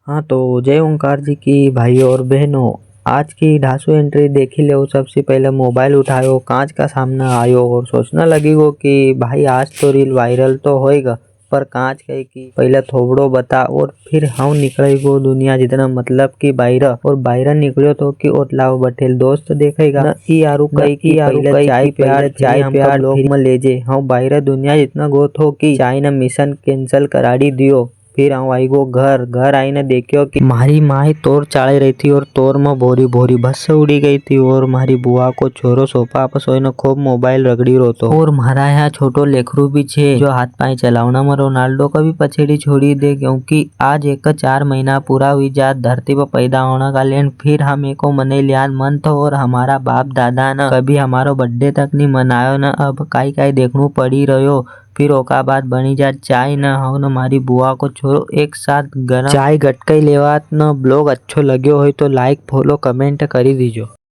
हाँ तो जय ओंकार जी की भाइयों और बहनों। आज की ढासू एंट्री देखी ले। सबसे पहले मोबाइल उठायो, कांच का सामने आयो और सोचना लगी गो कि भाई आज तो रील वायरल तो होएगा, पर कांच कही की पहले थोबड़ो बता और फिर हम निकले गो दुनिया जितना मतलब कि बाहर और बाहर निकलो तो कि ओटलाओ बैठेल दोस्त देखेगा न ई आरु कही की पहले चाय प्यार लोग में ले जे हम बाहर दुनिया जितना गो थो कि चाय न मिशन कैंसल कराड़ी दियो। फिर हम आई गो घर आईने देखियो कि मारी माई तोर चाले रही थी और तोर में भोरी भोरी बस उड़ी गई थी और मारी बुआ को छोरो सोफा पर सोईने खूब मोबाइल रगड़ी रो तो। और मारा यहाँ छोटो लेखरू भी छे जो हाथ पाई चलावना में रोनाल्डो का भी पछेड़ी छोड़ी दे, क्योंकि आज एक 4 महीना पूरा हुई जात धरती पर पैदा होने का लेन फिर हम एको मने लियान मन तो। और हमारा बाप दादा न कभी हमारो बर्थडे तक नहीं मनायो न अब काई काई देखनू पड़ी रहो। फिर ओका बाद बनी जात चाय न हो न मारी बुआ को छोरो एक साथ गरम चाय गटकाई लेवात न। ब्लॉग अच्छो लग्यो हो तो लाइक फॉलो कमेंट करी दीजो।